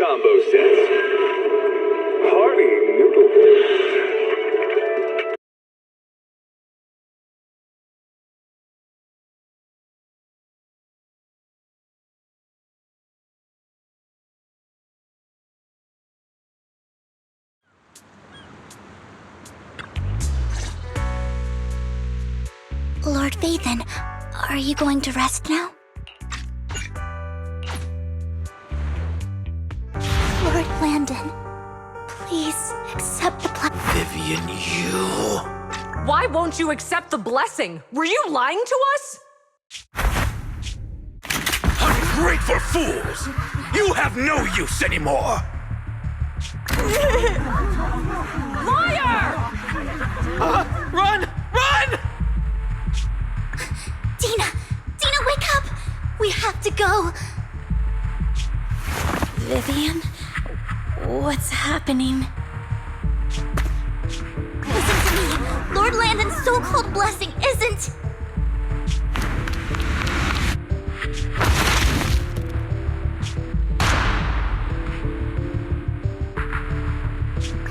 combo sets. Party noodle. Lord Vathan, are you going to rest now? Lord Landon, please accept the Vivian, you... Why won't you accept the blessing? Were you lying to us? Ungrateful fools! You have no use anymore! Liar! Run! Run! Dina! Dina, wake up! We have to go! Vivian? What's happening? Listen to me! Lord Landon's so-called blessing isn't...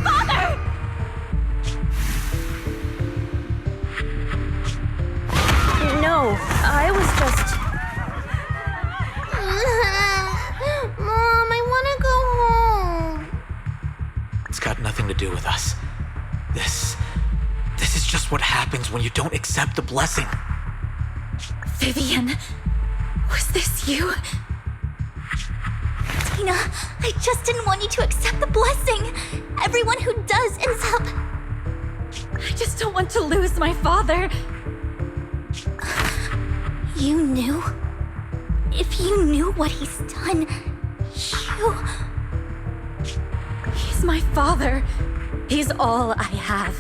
Father! No, I was just... Mom, I want to go home. It's got nothing to do with us. This is just what happens when you don't accept the blessing. Vivian, was this you? Dina, I just didn't want you to accept the blessing. Everyone who does ends up... I just don't want to lose my father. You knew? If you knew what he's done, you... He's my father. He's all I have.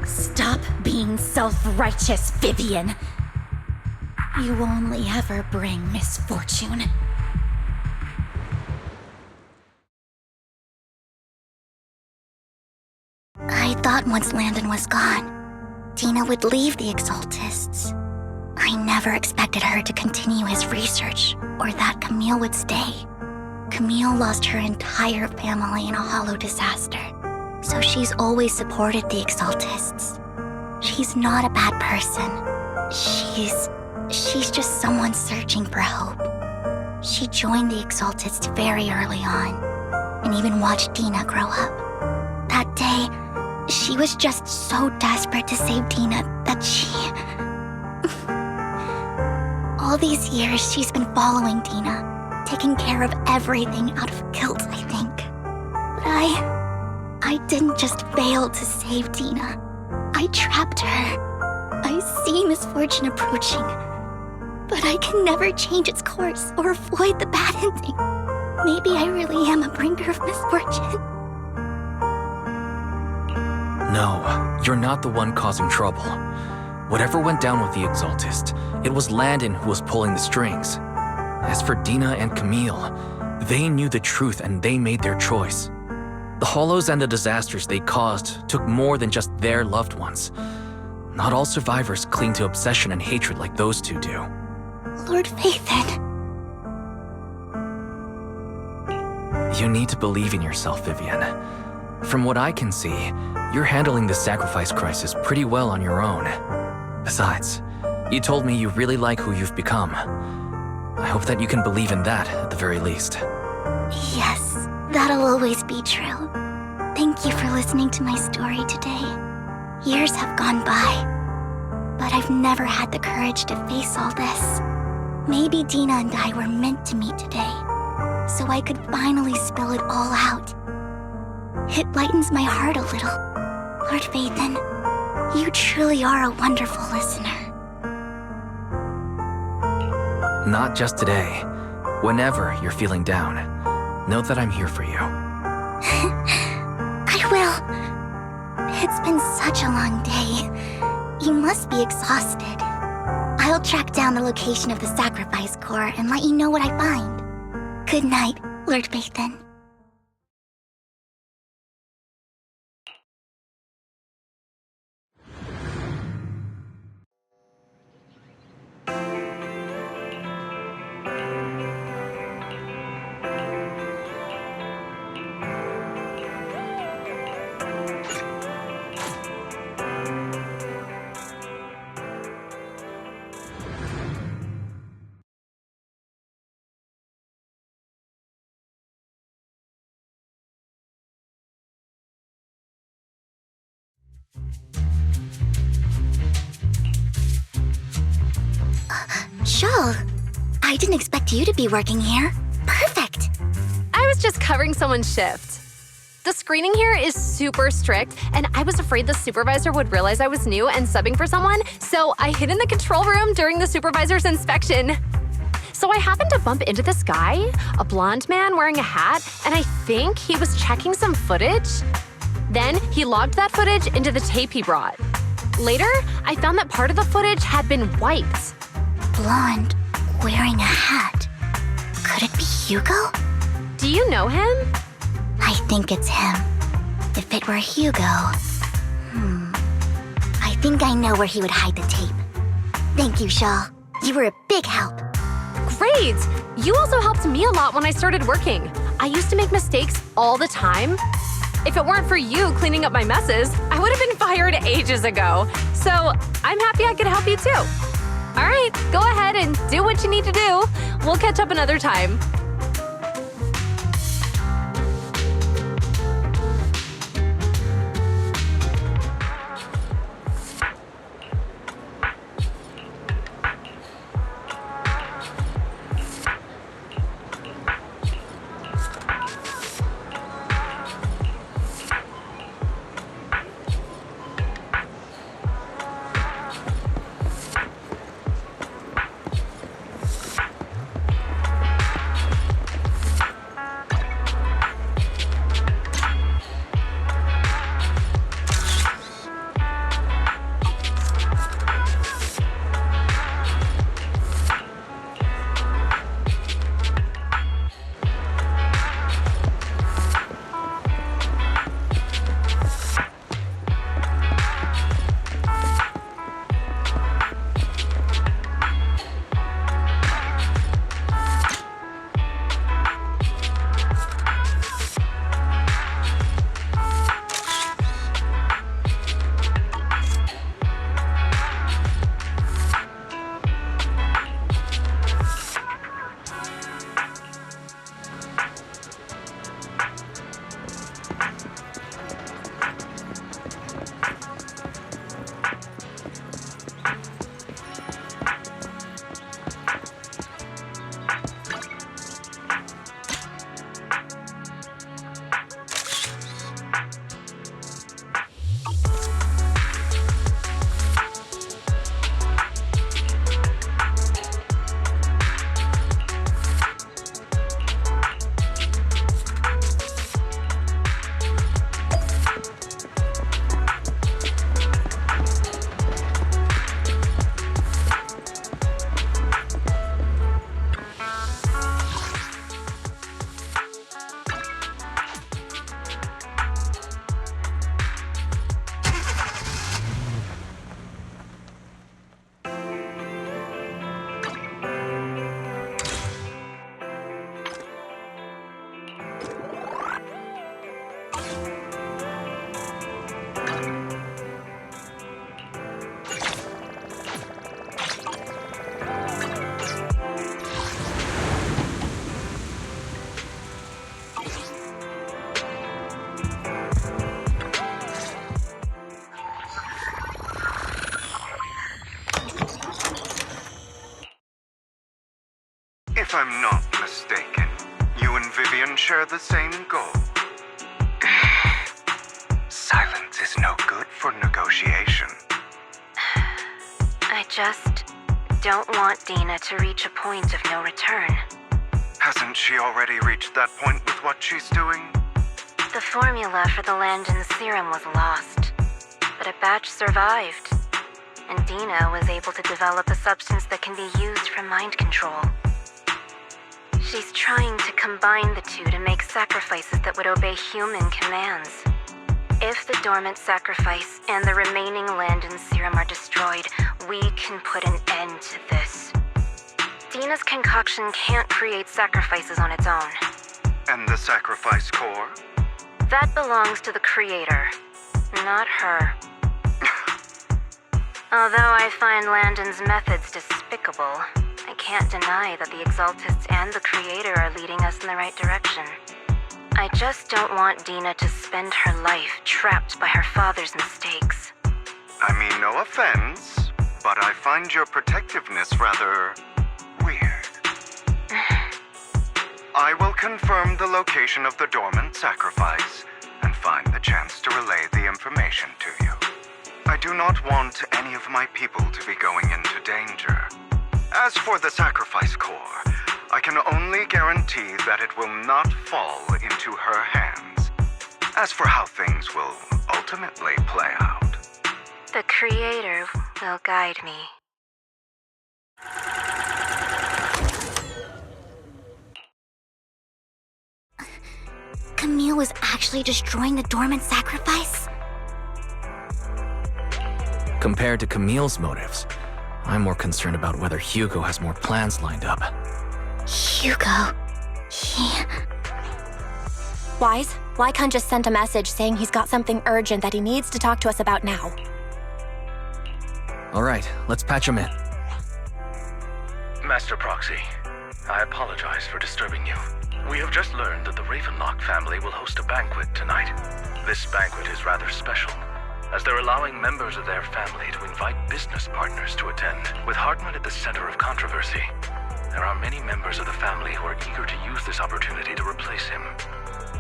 Stop being self-righteous, Vivian. You only ever bring misfortune. I thought once Landon was gone, Dina would leave the Exaltists. I never expected her to continue his research, or that Camille would stay. Camille lost her entire family in a hollow disaster, so she's always supported the Exaltists. She's not a bad person. She's just someone searching for hope. She joined the Exaltists very early on, and even watched Dina grow up. That day, she was just so desperate to save Dina that she... All these years, she's been following Dina, taking care of everything out of guilt, I think. But I didn't just fail to save Dina. I trapped her. I see misfortune approaching, but I can never change its course or avoid the bad ending. Maybe I really am a bringer of misfortune. No, you're not the one causing trouble. Whatever went down with the Exaltist, it was Landon who was pulling the strings. As for Dina and Camille, they knew the truth and they made their choice. The hollows and the disasters they caused took more than just their loved ones. Not all survivors cling to obsession and hatred like those two do. Lord Vathan. You need to believe in yourself, Vivian. From what I can see, you're handling the sacrifice crisis pretty well on your own. Besides, you told me you really like who you've become. I hope that you can believe in that at the very least. Yes, that'll always be true. Thank you for listening to my story today. Years have gone by, but I've never had the courage to face all this. Maybe Dina and I were meant to meet today, so I could finally spill it all out. It lightens my heart a little. Lord Vathan, you truly are a wonderful listener. Not just today. Whenever you're feeling down, know that I'm here for you. I will. It's been such a long day. You must be exhausted. I'll track down the location of the sacrifice core and let you know what I find. Good night, Lord Vathan. Shawl, I didn't expect you to be working here. Perfect. I was just covering someone's shift. The screening here is super strict, and I was afraid the supervisor would realize I was new and subbing for someone, so I hid in the control room during the supervisor's inspection. So I happened to bump into this guy, a blonde man wearing a hat, and I think he was checking some footage. Then he logged that footage into the tape he brought. Later, I found that part of the footage had been wiped. Blonde, wearing a hat. Could it be Hugo? Do you know him? I think it's him. If it were Hugo... I think I know where he would hide the tape. Thank you, Shaw. You were a big help. Great! You also helped me a lot when I started working. I used to make mistakes all the time. If it weren't for you cleaning up my messes, I would have been fired ages ago. So I'm happy I could help you too. All right, go ahead and do what you need to do. We'll catch up another time. If I'm not mistaken, you and Vivian share the same goal. Silence is no good for negotiation. I just don't want Dina to reach a point of no return. Hasn't she already reached that point with what she's doing? The formula for the Landon serum was lost, but a batch survived, and Dina was able to develop a substance that can be used for mind control. She's trying to combine the two to make sacrifices that would obey human commands. If the dormant sacrifice and the remaining Landon serum are destroyed, we can put an end to this. Dina's concoction can't create sacrifices on its own. And the sacrifice core? That belongs to the creator, not her. Although I find Landon's methods despicable, I can't deny that the Exaltists and the Creator are leading us in the right direction. I just don't want Dina to spend her life trapped by her father's mistakes. I mean, no offense, but I find your protectiveness rather weird. I will confirm the location of the dormant sacrifice and find the chance to relay the information to you. I do not want any of my people to be going into danger. As for the sacrifice core, I can only guarantee that it will not fall into her hands. As for how things will ultimately play out, The Creator will guide me. Camille was actually destroying the dormant sacrifice? Compared to Camille's motives, I'm more concerned about whether Hugo has more plans lined up. Hugo... he... Wise, Lycon just sent a message saying he's got something urgent that he needs to talk to us about now. All right, let's patch him in. Master Proxy, I apologize for disturbing you. We have just learned that the Ravenlock family will host a banquet tonight. This banquet is rather special, as they're allowing members of their family to invite business partners to attend. With Hartman at the center of controversy, there are many members of the family who are eager to use this opportunity to replace him.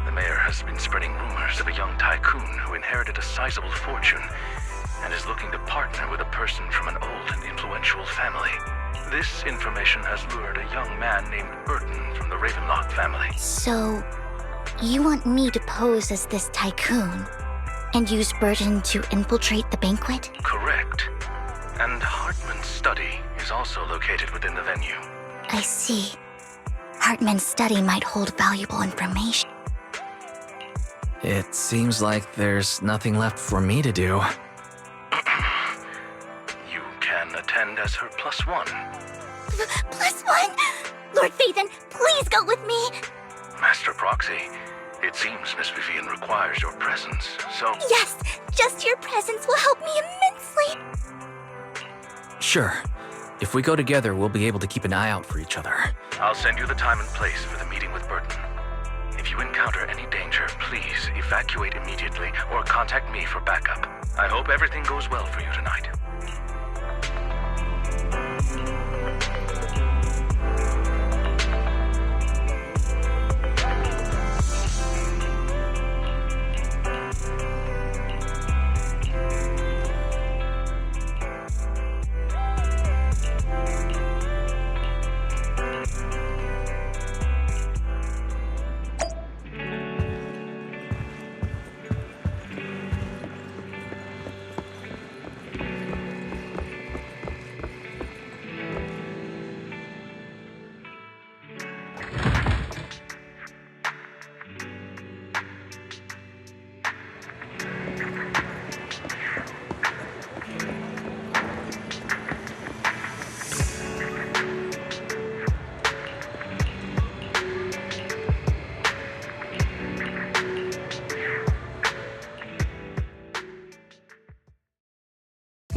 The mayor has been spreading rumors of a young tycoon who inherited a sizable fortune and is looking to partner with a person from an old and influential family. This information has lured a young man named Burton from the Ravenlock family. So, you want me to pose as this tycoon and use Burton to infiltrate the banquet? Correct. And Hartman's study is also located within the venue. I see. Hartman's study might hold valuable information. It seems like there's nothing left for me to do. You can attend as her +1. +1? Lord Phaethon, please go with me! Master Proxy, it seems Miss Vivian requires your presence, so... Yes, just your presence will help me immensely! Sure. If we go together, we'll be able to keep an eye out for each other. I'll send you the time and place for the meeting with Burton. If you encounter any danger, please evacuate immediately or contact me for backup. I hope everything goes well for you tonight.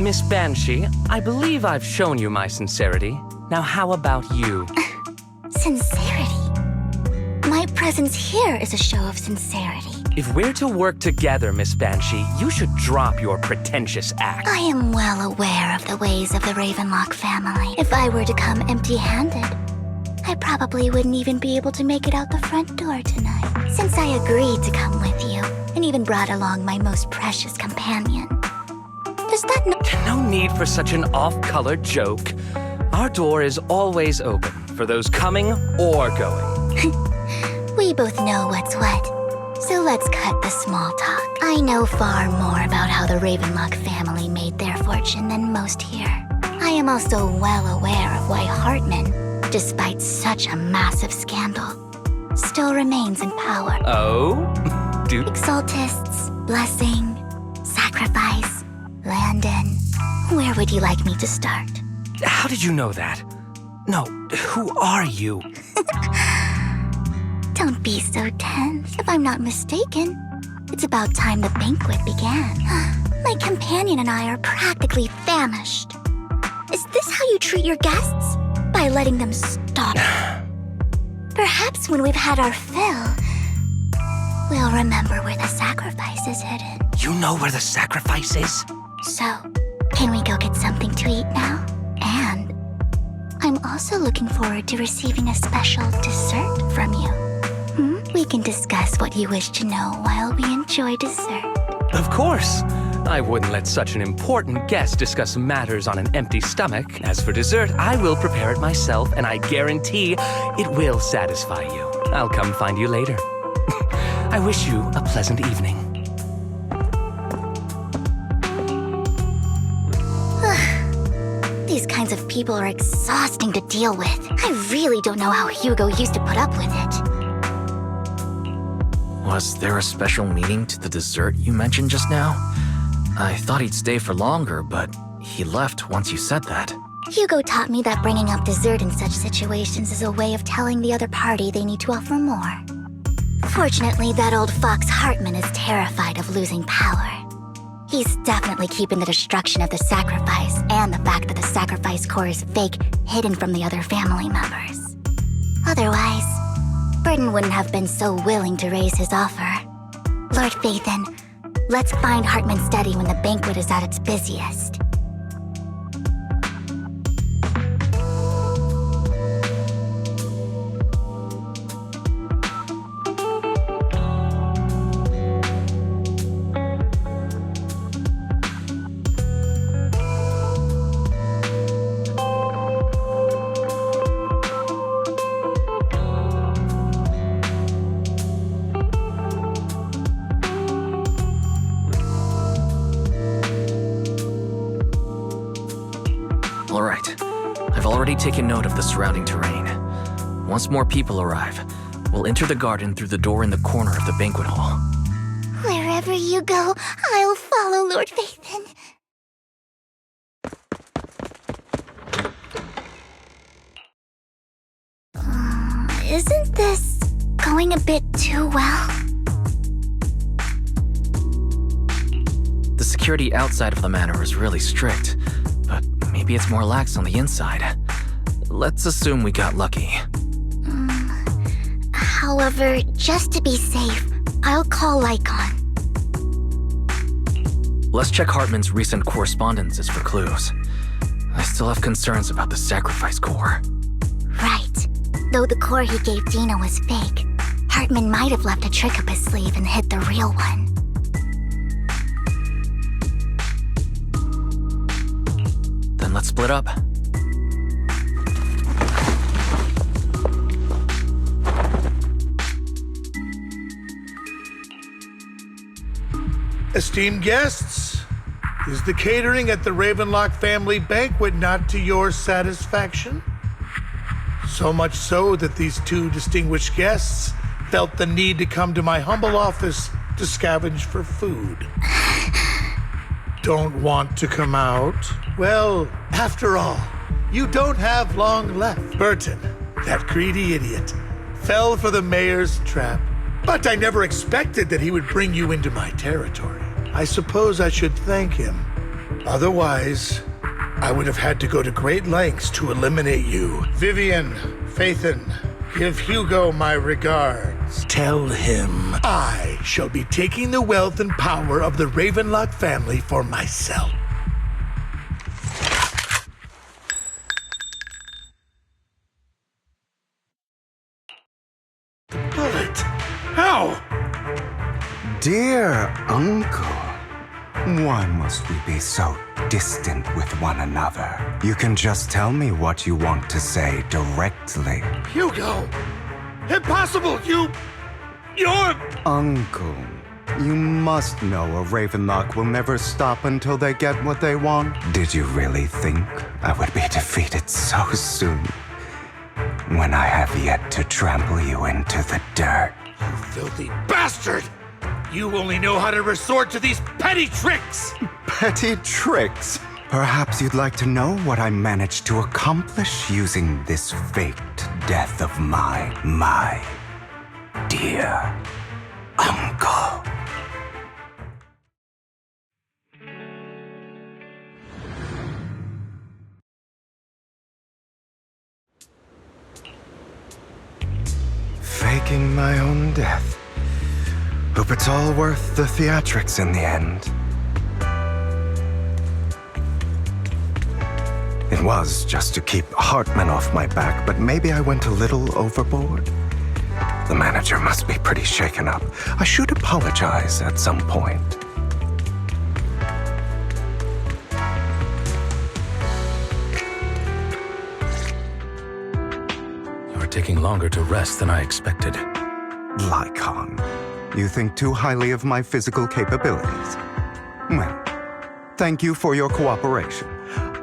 Miss Banshee, I believe I've shown you my sincerity. Now how about you? Sincerity? My presence here is a show of sincerity. If we're to work together, Miss Banshee, you should drop your pretentious act. I am well aware of the ways of the Ravenlock family. If I were to come empty-handed, I probably wouldn't even be able to make it out the front door tonight. Since I agreed to come with you, and even brought along my most precious companion. Does that No need for such an off-color joke. Our door is always open for those coming or going. We both know what's what. So let's cut the small talk. I know far more about how the Ravenlock family made their fortune than most here. I am also well aware of why Hartman, despite such a massive scandal, still remains in power. Oh? Exaltists, blessing, sacrifice, Landon. Where would you like me to start? How did you know that? No, who are you? Don't be so tense. If I'm not mistaken, it's about time the banquet began. My companion and I are practically famished. Is this how you treat your guests? By letting them stop? Perhaps when we've had our fill, we'll remember where the sacrifice is hidden. You know where the sacrifice is? So, can we go get something to eat now? And I'm also looking forward to receiving a special dessert from you. We can discuss what you wish to know while we enjoy dessert. Of course. I wouldn't let such an important guest discuss matters on an empty stomach. As for dessert, I will prepare it myself, and I guarantee it will satisfy you. I'll come find you later. I wish you a pleasant evening. These kinds of people are exhausting to deal with. I really don't know how Hugo used to put up with it. Was there a special meaning to the dessert you mentioned just now? I thought he'd stay for longer, but he left once you said that. Hugo taught me that bringing up dessert in such situations is a way of telling the other party they need to offer more. Fortunately, that old fox Hartman is terrified of losing power. He's definitely keeping the destruction of the sacrifice and the fact that the sacrifice core is fake hidden from the other family members. Otherwise, Burden wouldn't have been so willing to raise his offer. Lord Phaethon, let's find Hartman's study when the banquet is at its busiest. All right. I've already taken note of the surrounding terrain. Once more people arrive, we'll enter the garden through the door in the corner of the banquet hall. Wherever you go, I'll follow, Lord Phaethon. Isn't this going a bit too well? The security outside of the manor is really strict, but maybe it's more lax on the inside. Let's assume we got lucky. However, just to be safe, I'll call Lycon. Let's check Hartman's recent correspondences for clues. I still have concerns about the sacrifice core. Right. Though the core he gave Dina was fake, Hartman might have left a trick up his sleeve and hid the real one. Then let's split up. Esteemed guests, is the catering at the Ravenlock family banquet not to your satisfaction? So much so that these two distinguished guests felt the need to come to my humble office to scavenge for food. Don't want to come out? Well, after all, you don't have long left. Burton, that greedy idiot, fell for the mayor's trap. But I never expected that he would bring you into my territory. I suppose I should thank him. Otherwise, I would have had to go to great lengths to eliminate you. Vivian, Phaethon, give Hugo my regards. Tell him I shall be taking the wealth and power of the Ravenlock family for myself. Bullet! How? Dear uncle, why must we be so distant with one another? You can just tell me what you want to say directly. Hugo! Impossible! You're... Uncle, you must know a Ravenlock will never stop until they get what they want. Did you really think I would be defeated so soon? When I have yet to trample you into the dirt. You filthy bastard! You only know how to resort to these petty tricks! Petty tricks? Perhaps you'd like to know what I managed to accomplish using this faked death of mine, my dear uncle. Faking my own death. Hope it's all worth the theatrics in the end. It was just to keep Hartman off my back, but maybe I went a little overboard. The manager must be pretty shaken up. I should apologize at some point. You're taking longer to rest than I expected. Lycon, you think too highly of my physical capabilities. Well, thank you for your cooperation.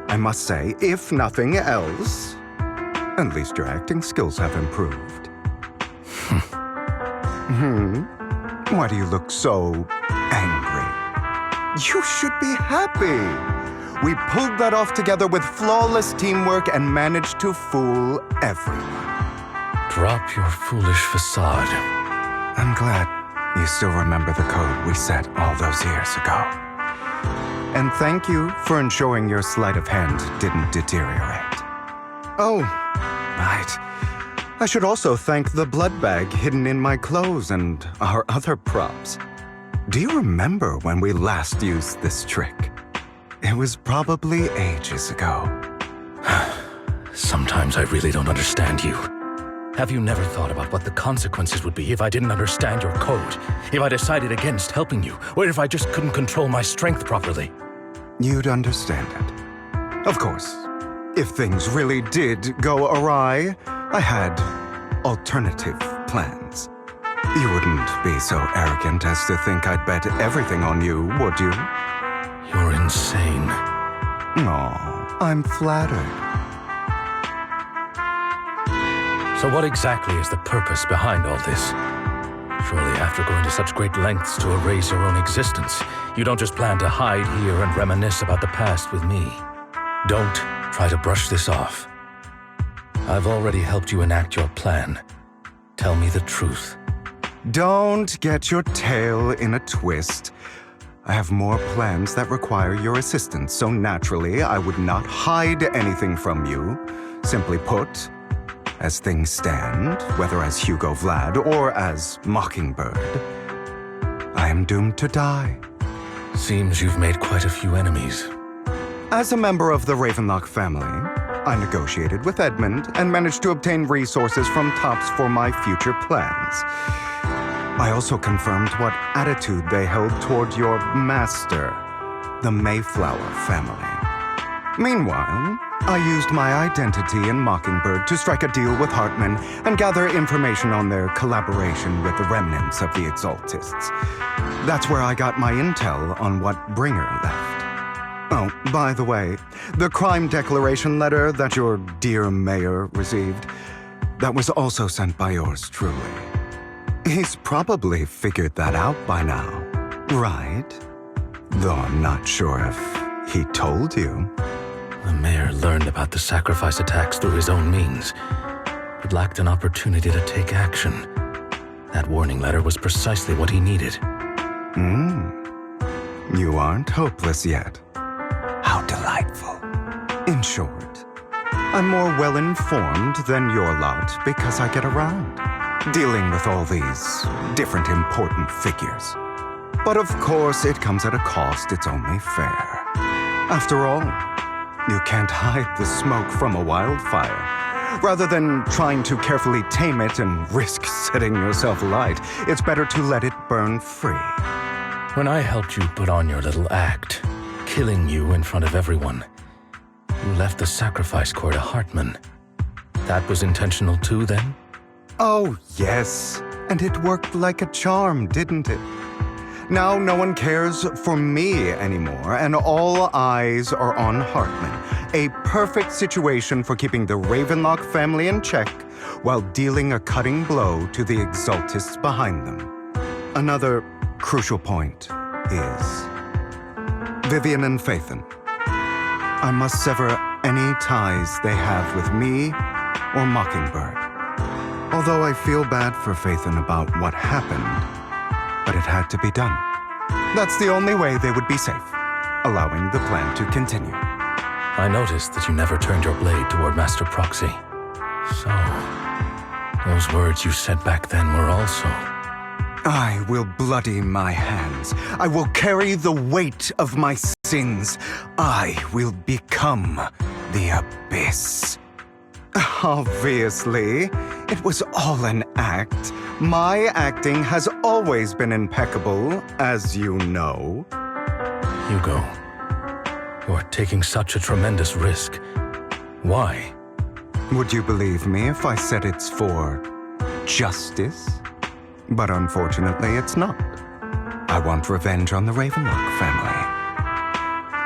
I must say, if nothing else, at least your acting skills have improved. Why do you look so angry? You should be happy. We pulled that off together with flawless teamwork and managed to fool everyone. Drop your foolish facade. I'm glad you still remember the code we set all those years ago. And thank you for ensuring your sleight of hand didn't deteriorate. Oh, right. I should also thank the blood bag hidden in my clothes and our other props. Do you remember when we last used this trick? It was probably ages ago. Sometimes I really don't understand you. Have you never thought about what the consequences would be if I didn't understand your code? If I decided against helping you? Or if I just couldn't control my strength properly? You'd understand it. Of course, if things really did go awry, I had alternative plans. You wouldn't be so arrogant as to think I'd bet everything on you, would you? You're insane. Aw, I'm flattered. So what exactly is the purpose behind all this? Surely after going to such great lengths to erase your own existence, you don't just plan to hide here and reminisce about the past with me. Don't try to brush this off. I've already helped you enact your plan. Tell me the truth. Don't get your tail in a twist. I have more plans that require your assistance, so naturally I would not hide anything from you. Simply put, as things stand, whether as Hugo Vlad or as Mockingbird, I am doomed to die. Seems you've made quite a few enemies. As a member of the Ravenlock family, I negotiated with Edmund and managed to obtain resources from Tops for my future plans. I also confirmed what attitude they held toward your master, the Mayflower family. Meanwhile, I used my identity in Mockingbird to strike a deal with Hartman and gather information on their collaboration with the remnants of the Exaltists. That's where I got my intel on what Bringer left. Oh, by the way, the crime declaration letter that your dear mayor received, that was also sent by yours truly. He's probably figured that out by now, right? Though I'm not sure if he told you. The mayor learned about the sacrifice attacks through his own means, but lacked an opportunity to take action. That warning letter was precisely what he needed. You aren't hopeless yet. How delightful. In short, I'm more well-informed than your lot because I get around, dealing with all these different important figures. But of course, it comes at a cost. It's only fair. After all, you can't hide the smoke from a wildfire. Rather than trying to carefully tame it and risk setting yourself alight, it's better to let it burn free. When I helped you put on your little act, killing you in front of everyone, you left the sacrifice core to Hartman. That was intentional too, then? Oh, yes. And it worked like a charm, didn't it? Now no one cares for me anymore, and all eyes are on Hartman. A perfect situation for keeping the Ravenlock family in check while dealing a cutting blow to the Exaltists behind them. Another crucial point is Vivian and Phaethon. I must sever any ties they have with me or Mockingbird. Although I feel bad for Phaethon about what happened, but it had to be done. That's the only way they would be safe, allowing the plan to continue. I noticed that you never turned your blade toward Master Proxy. So, those words you said back then were also... I will bloody my hands. I will carry the weight of my sins. I will become the abyss. Obviously, it was all an act. My acting has always been impeccable, as you know. Hugo, you're taking such a tremendous risk. Why? Would you believe me if I said it's for justice? But unfortunately, it's not. I want revenge on the Ravenlock family.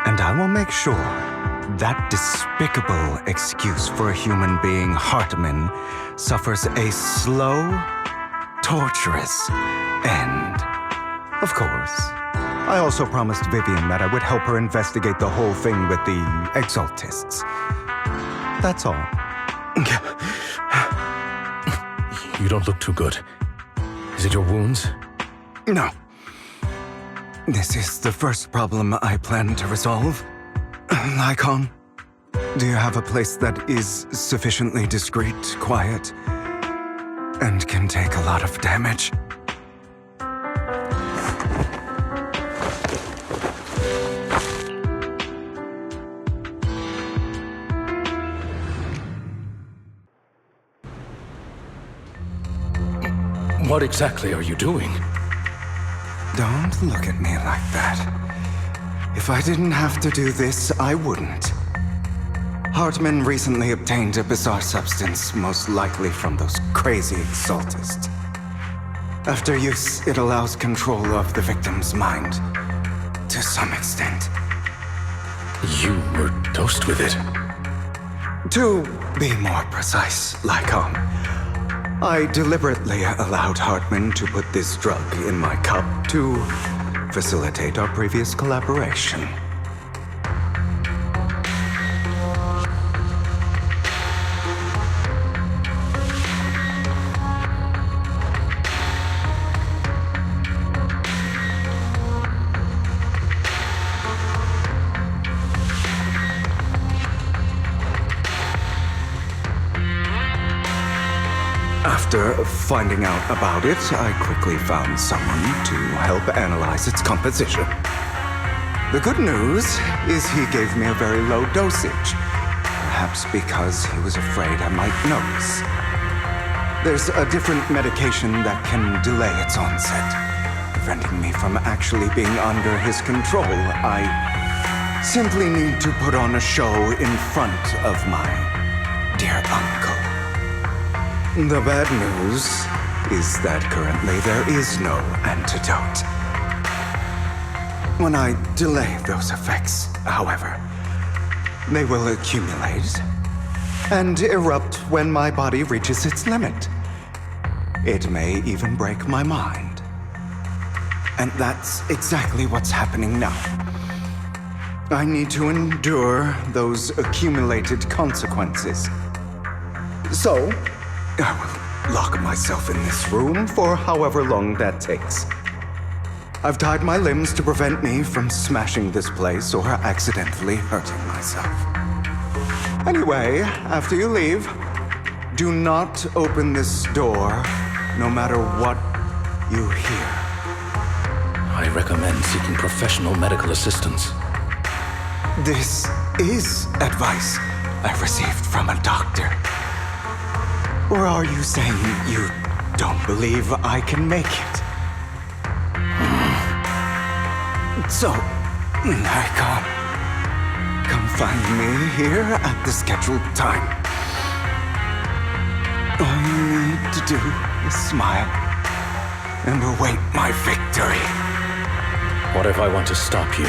And I will make sure that despicable excuse for a human being, Hartman, suffers a slow, torturous end. Of course. I also promised Vivian that I would help her investigate the whole thing with the Exaltists. That's all. You don't look too good. Is it your wounds? No. This is the first problem I plan to resolve. Lycon, do you have a place that is sufficiently discreet, quiet, and can take a lot of damage? What exactly are you doing? Don't look at me like that. If I didn't have to do this, I wouldn't. Hartman recently obtained a bizarre substance, most likely from those crazy Exaltists. After use, it allows control of the victim's mind, to some extent. You were dosed with it. To be more precise, Lycon, I deliberately allowed Hartman to put this drug in my cup to facilitate our previous collaboration. After finding out about it, I quickly found someone to help analyze its composition. The good news is he gave me a very low dosage, perhaps because he was afraid I might notice. There's a different medication that can delay its onset, preventing me from actually being under his control. I simply need to put on a show in front of my dear uncle. The bad news is that currently there is no antidote. When I delay those effects, however, they will accumulate and erupt when my body reaches its limit. It may even break my mind. And that's exactly what's happening now. I need to endure those accumulated consequences. So, I will lock myself in this room for however long that takes. I've tied my limbs to prevent me from smashing this place or accidentally hurting myself. Anyway, after you leave, do not open this door, no matter what you hear. I recommend seeking professional medical assistance. This is advice I received from a doctor. Or are you saying you don't believe I can make it? So, Lycon, come find me here at the scheduled time. All you need to do is smile and await my victory. What if I want to stop you?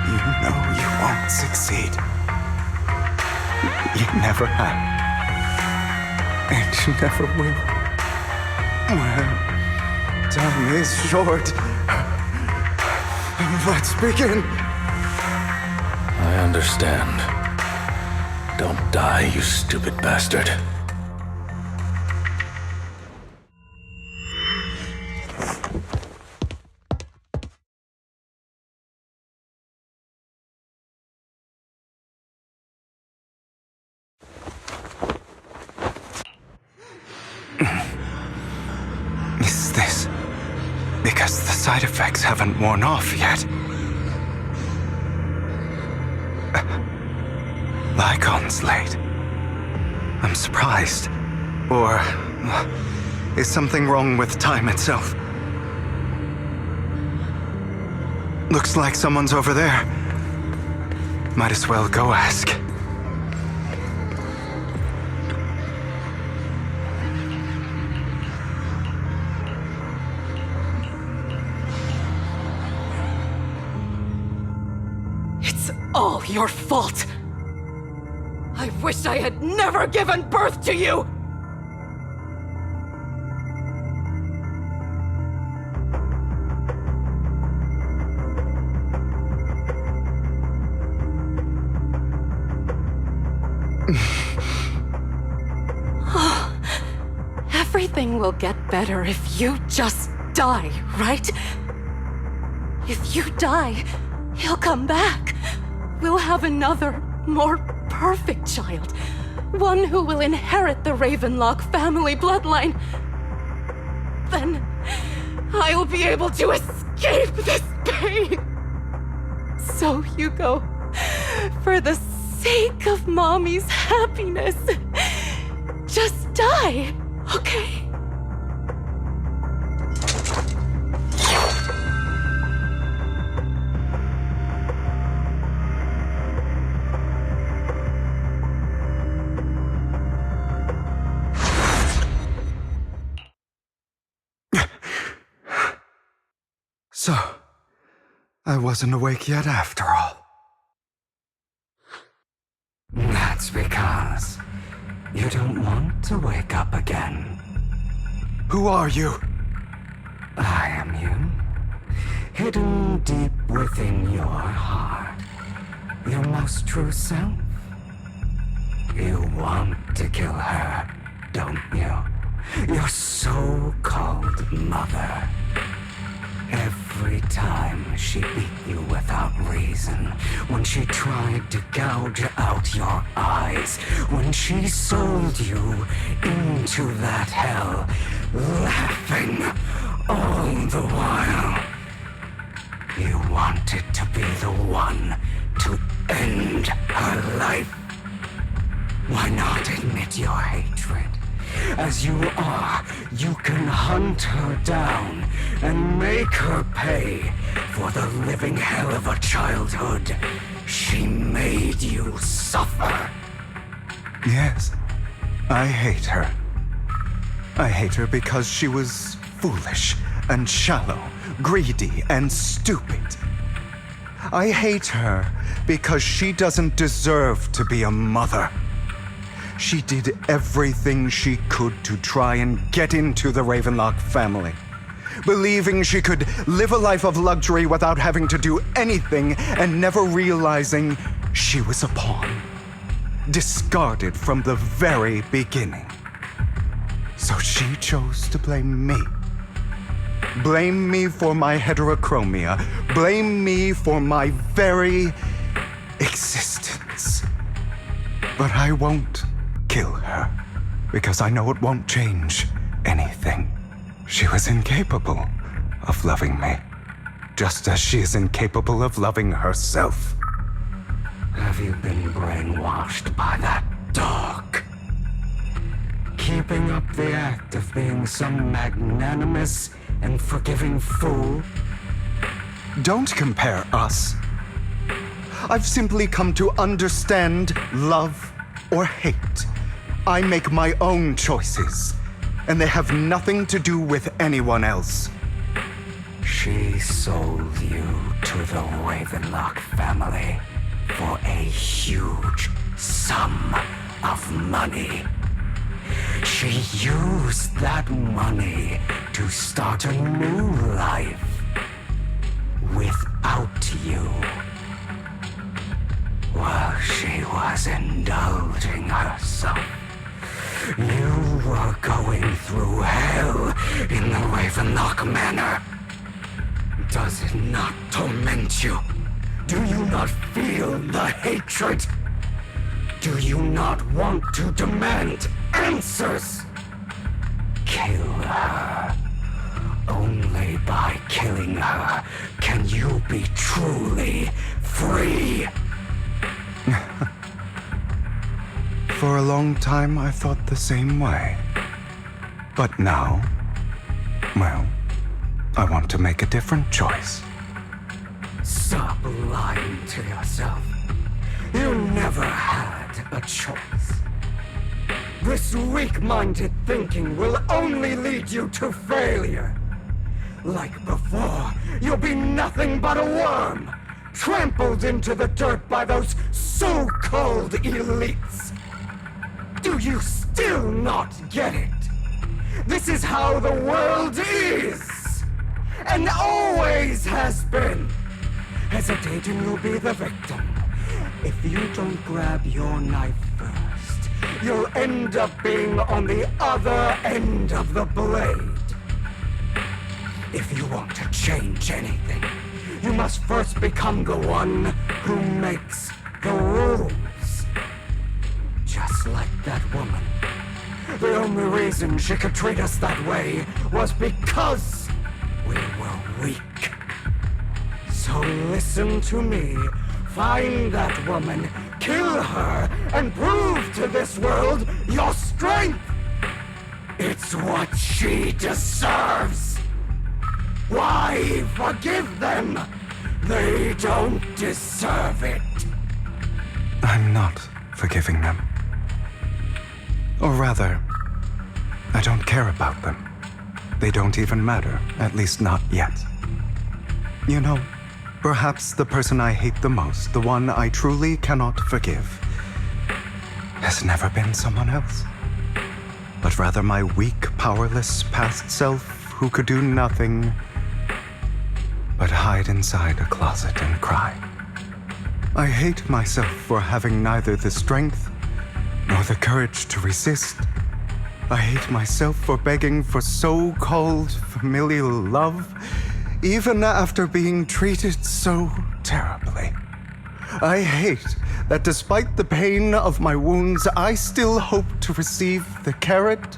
You know you won't succeed. You never have. And you never will. Well, time is short. Let's begin. I understand. Don't die, you stupid bastard. Is this because the side effects haven't worn off yet? Lycon's late. I'm surprised. Or is something wrong with time itself? Looks like someone's over there. Might as well go ask. It's all your fault. I wish I had never given birth to you! Everything will get better if you just die, right? If you die, he'll come back. We'll have another, more perfect child. One who will inherit the Ravenlock family bloodline. Then I'll be able to escape this pain. So, Hugo, for the sake of Mommy's happiness, just die, okay? So, I wasn't awake yet after all. That's because you don't want to wake up again. Who are you? I am you. Hidden deep within your heart. Your most true self. You want to kill her, don't you? Your so-called mother. Every time she beat you without reason, when she tried to gouge out your eyes, when she sold you into that hell, laughing all the while. You wanted to be the one to end her life. Why not admit your hatred? As you are, you can hunt her down and make her pay for the living hell of a childhood she made you suffer. Yes, I hate her. I hate her because she was foolish and shallow, greedy and stupid. I hate her because she doesn't deserve to be a mother. She did everything she could to try and get into the Ravenlock family, believing she could live a life of luxury without having to do anything and never realizing she was a pawn, discarded from the very beginning. So she chose to blame me. Blame me for my heterochromia. Blame me for my very existence. But I won't kill her, because I know it won't change anything. She was incapable of loving me, just as she is incapable of loving herself. Have you been brainwashed by that dog? Keeping up the act of being some magnanimous and forgiving fool? Don't compare us. I've simply come to understand love or hate. I make my own choices, and they have nothing to do with anyone else. She sold you to the Ravenlock family for a huge sum of money. She used that money to start a new life without you. While she was indulging herself, you were going through hell in the Ravenlock Manor. Does it not torment you? Do you not feel the hatred? Do you not want to demand answers? Kill her, be truly free. For a long time, I thought the same way. But now, well, I want to make a different choice. Stop lying to yourself. You never had a choice. This weak-minded thinking will only lead you to failure. Like before, you'll be nothing but a worm, trampled into the dirt by those so-called elites. Do you still not get it? This is how the world is, and always has been. Hesitating will be the victim. If you don't grab your knife first, you'll end up being on the other end of the blade. If you want to change anything, you must first become the one who makes the rules. Just like that woman. The only reason she could treat us that way was because we were weak. So listen to me. Find that woman, kill her, and prove to this world your strength. It's what she deserves. Why forgive them? They don't deserve it. I'm not forgiving them. Or rather, I don't care about them. They don't even matter, at least not yet. You know, perhaps the person I hate the most, the one I truly cannot forgive, has never been someone else, but rather my weak, powerless past self who could do nothing but hide inside a closet and cry. I hate myself for having neither the strength nor the courage to resist. I hate myself for begging for so-called familial love, even after being treated so terribly. I hate that despite the pain of my wounds, I still hope to receive the carrot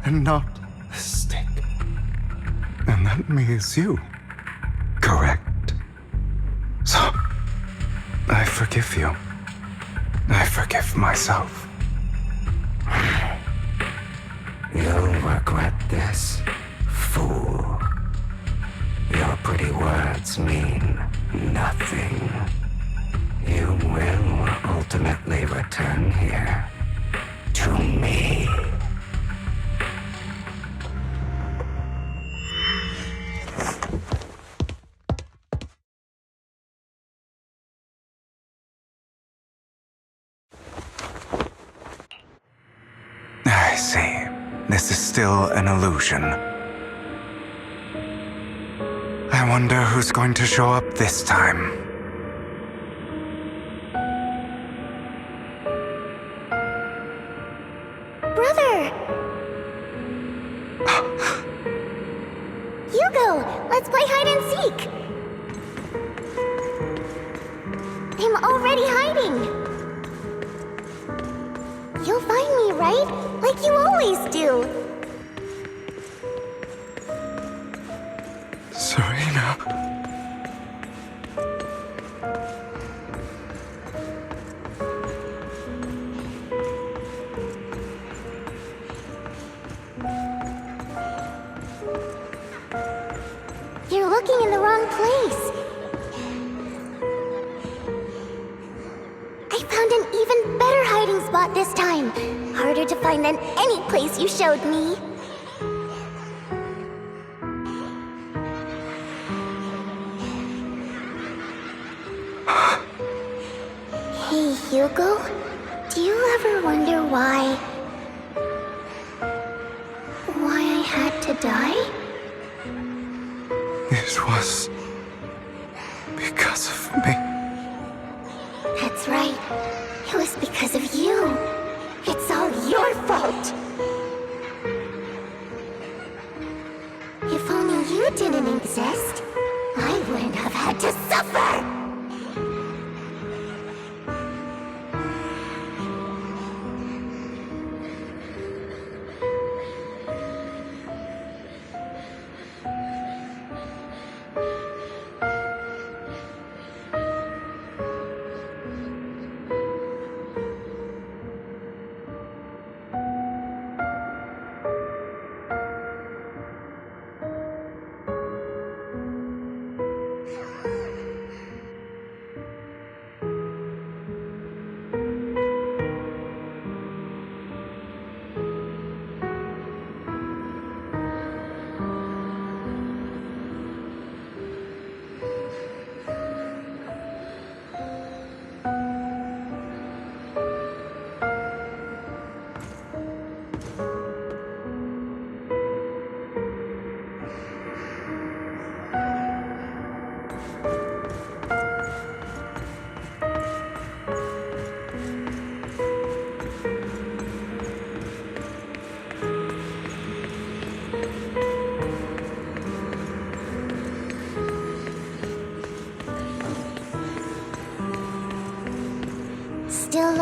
and not the stick. And that means you, correct? So, I forgive you. I forgive myself. You'll regret this, fool. Your pretty words mean nothing. You will ultimately return here to me. I see. This is still an illusion. I wonder who's going to show up this time. Brother! Hugo, let's play hide and seek! I'm already hiding! You'll find me, right? Like you always do! Serena. You're looking in the wrong place. I found an even better hiding spot this time. Harder to find than any place you showed me. Hey, Hugo. Do you ever wonder why I had to die? It was because of me. That's right. It was because of you. It's all your fault. If only you didn't exist, I wouldn't have had to suffer.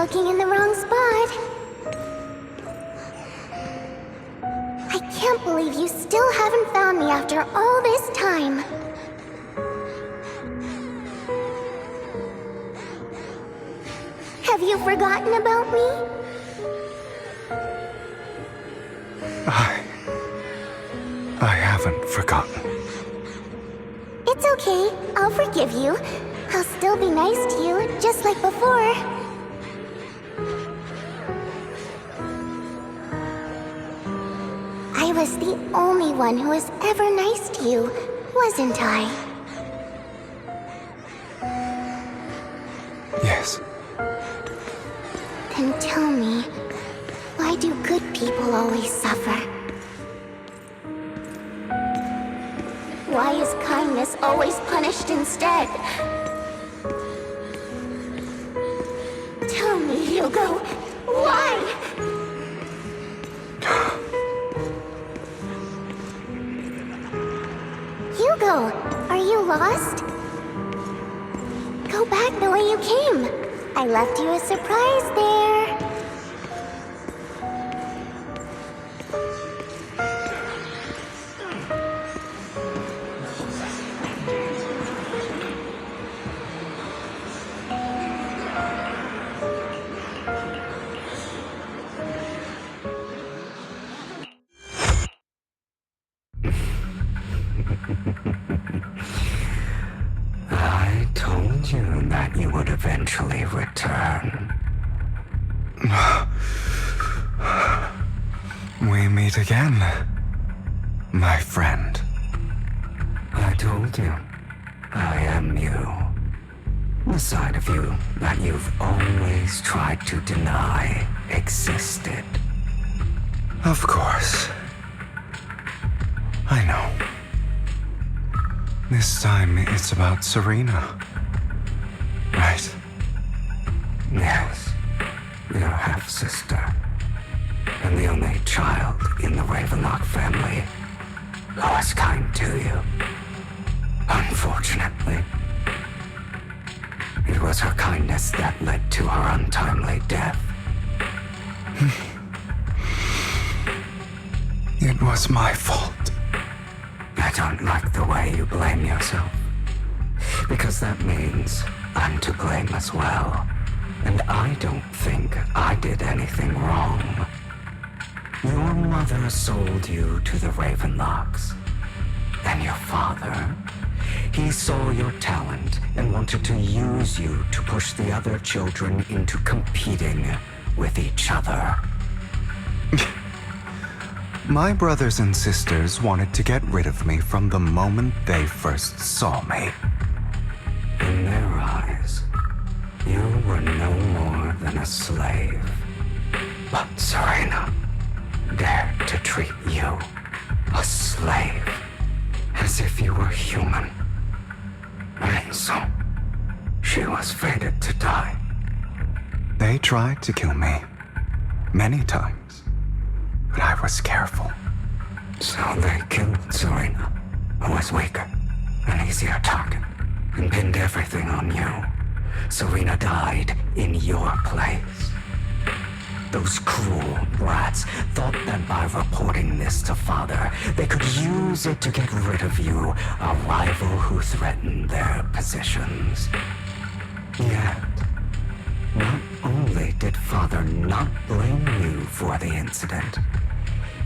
looking in the wrong spot. I can't believe you still haven't found me after all this time. Have you forgotten about me? I haven't forgotten. It's okay. I'll forgive you. I'll still be nice to you, just like before. I was the only one who was ever nice to you, wasn't I? Yes. Then tell me, why do good people always suffer? Why is kindness always punished instead? Tell me, Hugo, why? Hugo, are you lost? Go back the way you came. I left you a surprise there. I told you that you would eventually return. We meet again, my friend. I told you, I am you. The side of you that you've always tried to deny existed. Of course. I know. This time it's about Serena. Right? Yes, your half-sister. And the only child in the Ravenlock family who was kind to you. Unfortunately, it was her kindness that led to her untimely death. It was my fault. I don't like the way you blame yourself. Because that means I'm to blame as well. And I don't think I did anything wrong. Your mother sold you to the Ravenlocks. And your father, he saw your talent and wanted to use you to push the other children into competing with each other. My brothers and sisters wanted to get rid of me from the moment they first saw me. In their eyes, you were no more than a slave. But Serena dared to treat you, a slave, as if you were human. And so, she was fated to die. They tried to kill me many times, but I was careful. So they killed Serena, who was weaker, an easier target, and pinned everything on you. Serena died in your place. Those cruel brats thought that by reporting this to Father, they could use it to get rid of you, a rival who threatened their positions. Yet, not only did Father not blame you for the incident,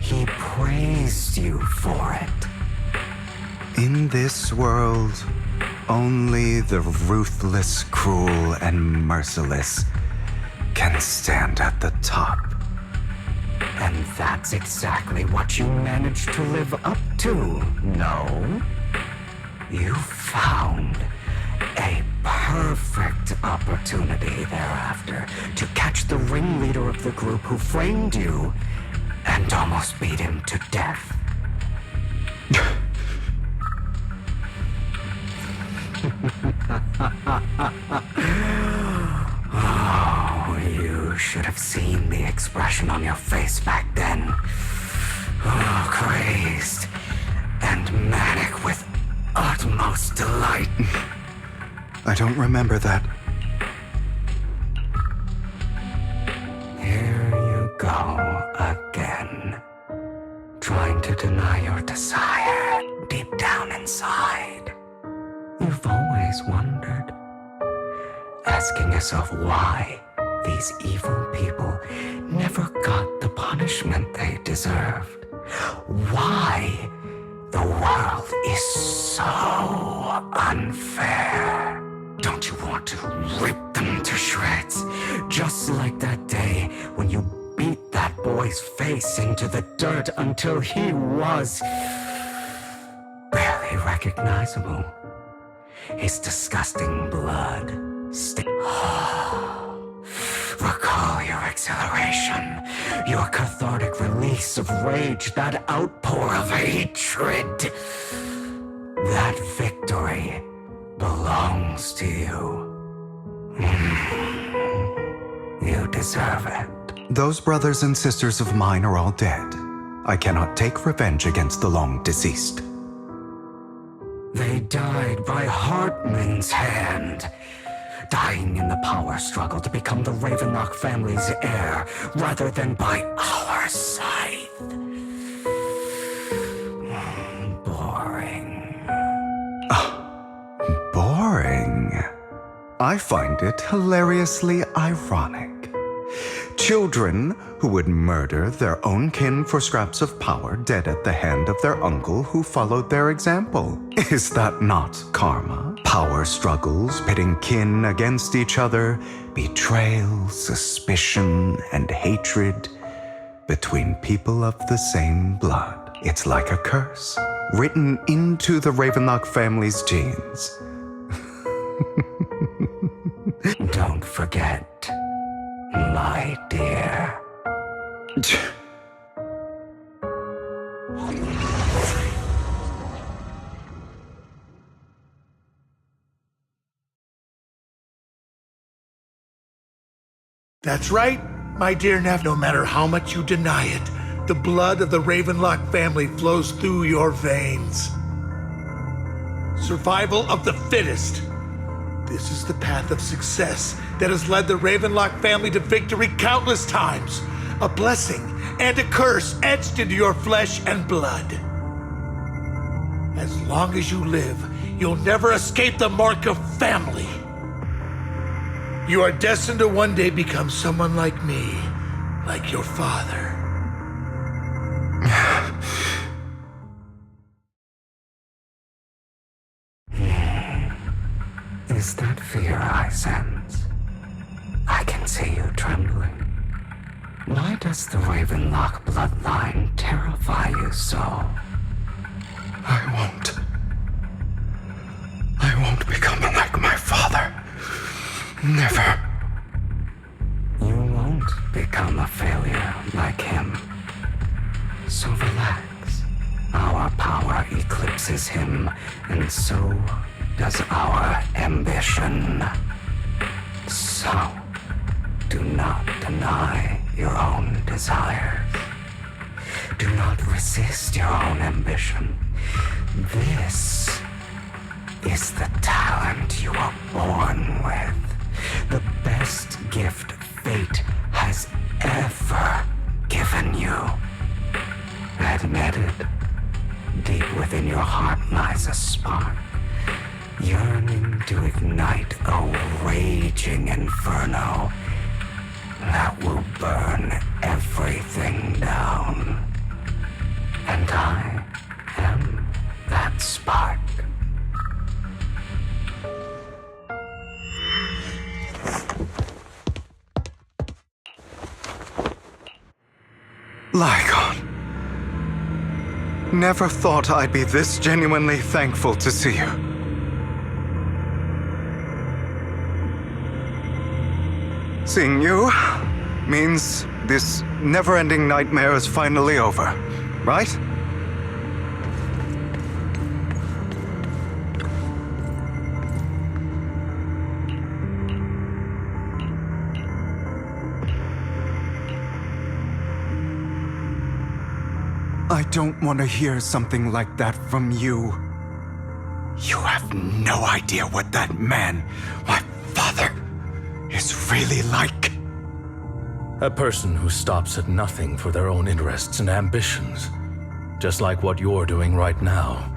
he praised you for it. In this world, only the ruthless, cruel, and merciless can stand at the top. And that's exactly what you managed to live up to, no? You found a perfect opportunity thereafter to catch the ringleader of the group who framed you and almost beat him to death. Oh, you should have seen the expression on your face back then. Oh, crazed and manic with utmost delight. I don't remember that. inside. You've always wondered, asking yourself why these evil people never got the punishment they deserved. Why the world is so unfair. Don't you want to rip them to shreds? Just like that day when you beat that boy's face into the dirt until he was barely recognizable. His disgusting blood Recall your exhilaration, your cathartic release of rage, that outpour of hatred. That victory belongs to you. You deserve it. Those brothers and sisters of mine are all dead. I cannot take revenge against the long deceased. They died by Hartman's hand, dying in the power struggle to become the Ravenlock family's heir, rather than by our scythe. Boring. Boring? I find it hilariously ironic. Children who would murder their own kin for scraps of power dead at the hand of their uncle who followed their example. Is that not karma? Power struggles pitting kin against each other, betrayal, suspicion, and hatred between people of the same blood. It's like a curse, written into the Ravenlock family's genes. Don't forget, my dear. That's right, my dear Neff. No matter how much you deny it, the blood of the Ravenlock family flows through your veins. Survival of the fittest. This is the path of success that has led the Ravenlock family to victory countless times. A blessing and a curse etched into your flesh and blood. As long as you live, you'll never escape the mark of family. You are destined to one day become someone like me, like your father. Is that fear I sense? I can see you trembling. Why does the Ravenlock bloodline terrify you so? I won't become like my father. Never. You won't become a failure like him. So relax. Our power eclipses him, and so does our ambition. So, do not deny your own desires. Do not resist your own ambition. This is the talent you are born with. The best gift fate has ever given you. Admit it. Deep within your heart lies a spark, yearning to ignite a raging inferno that will burn everything down. And I am that spark. Lygon. Never thought I'd be this genuinely thankful to see you. Seeing you means this never-ending nightmare is finally over, right? I don't want to hear something like that from you. You have no idea what that man, my father, is really like. A person who stops at nothing for their own interests and ambitions. Just like what you're doing right now.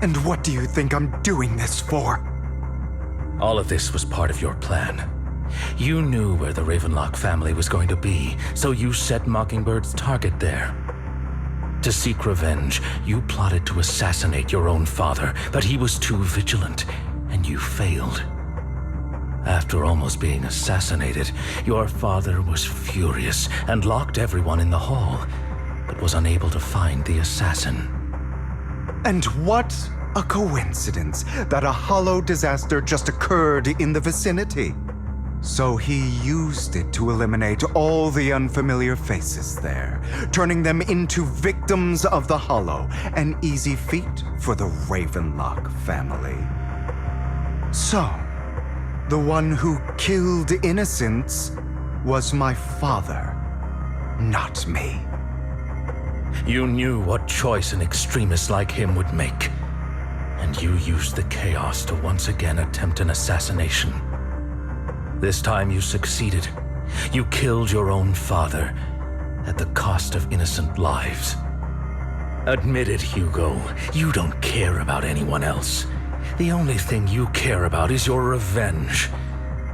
And what do you think I'm doing this for? All of this was part of your plan. You knew where the Ravenlock family was going to be, so you set Mockingbird's target there. To seek revenge, you plotted to assassinate your own father, but he was too vigilant, and you failed. After almost being assassinated, your father was furious and locked everyone in the hall, but was unable to find the assassin. And what a coincidence that a hollow disaster just occurred in the vicinity. So he used it to eliminate all the unfamiliar faces there, turning them into victims of the hollow, an easy feat for the Ravenlock family. So, the one who killed innocents was my father, not me. You knew what choice an extremist like him would make, and you used the chaos to once again attempt an assassination. This time you succeeded. You killed your own father at the cost of innocent lives. Admit it, Hugo. You don't care about anyone else. The only thing you care about is your revenge.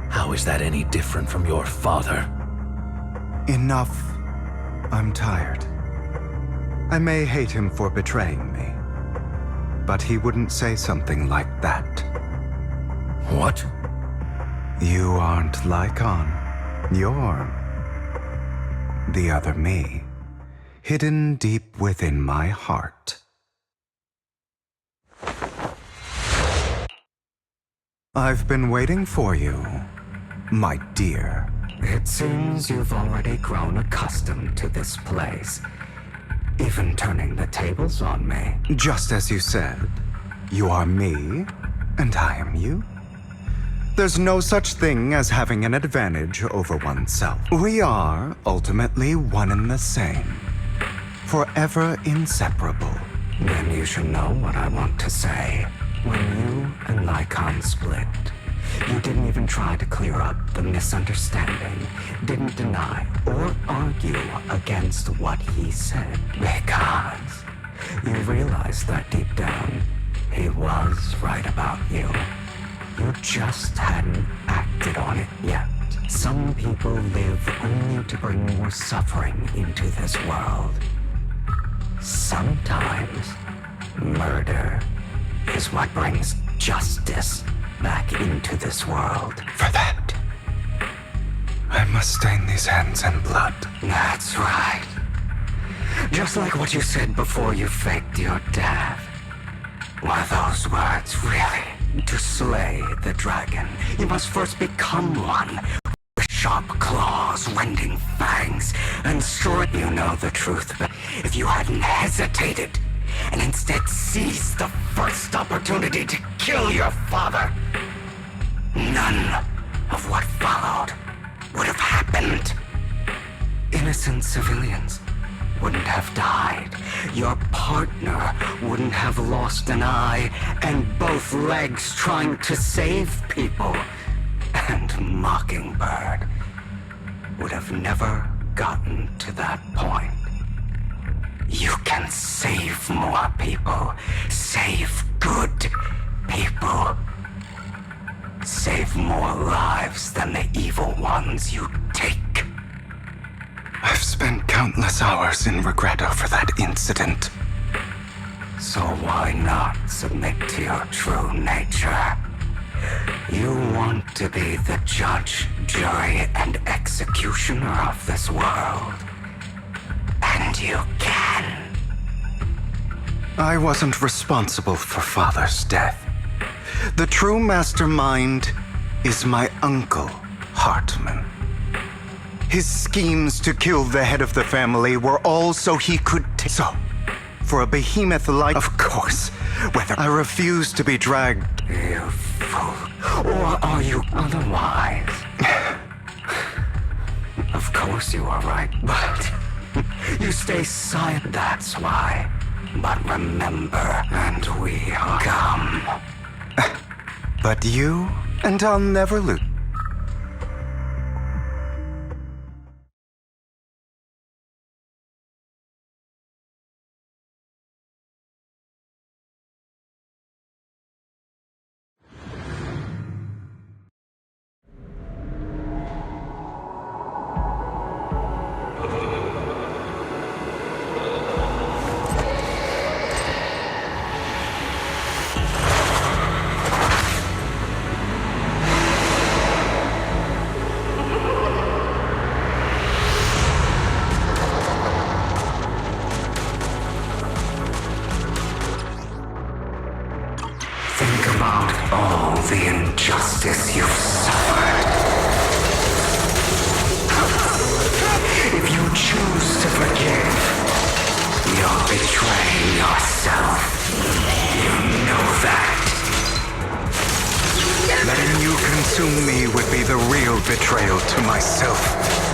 How is that any different from your father? Enough. I'm tired. I may hate him for betraying me, but he wouldn't say something like that. What? You aren't Lycon. You're the other me, hidden deep within my heart. I've been waiting for you, my dear. It seems you've already grown accustomed to this place, even turning the tables on me. Just as you said, you are me, and I am you. There's no such thing as having an advantage over oneself. We are ultimately one and the same, forever inseparable. Then you should know what I want to say. When you and Lycon split, you didn't even try to clear up the misunderstanding, didn't deny or argue against what he said, because you realized that deep down, he was right about you. You just hadn't acted on it yet. Some people live only to bring more suffering into this world. Sometimes, murder is what brings justice back into this world. For that, I must stain these hands in blood. That's right. Just like what you said before you faked your death. Were those words really? To slay the dragon, you must first become one. With sharp claws, rending fangs, and strike. You know the truth, but if you hadn't hesitated, and instead seized the first opportunity to kill your father, none of what followed would have happened. Innocent civilians wouldn't have died. Your partner wouldn't have lost an eye and both legs trying to save people. And Mockingbird would have never gotten to that point. You can save more people. Save good people. Save more lives than the evil ones you take. I've spent countless hours in regret over that incident. So why not submit to your true nature? You want to be the judge, jury, and executioner of this world. And you can. I wasn't responsible for Father's death. The true mastermind is my uncle, Hartman. His schemes to kill the head of the family were all so he could So, for a behemoth like... Of course, whether I refuse to be dragged... You fool. Or are you otherwise? Of course you are right, but... you stay silent, that's why. But remember, and we are come. But you and I'll never lose. Think about all the injustice you've suffered. If you choose to forgive, you're betraying yourself. You know that. Letting you consume me would be the real betrayal to myself.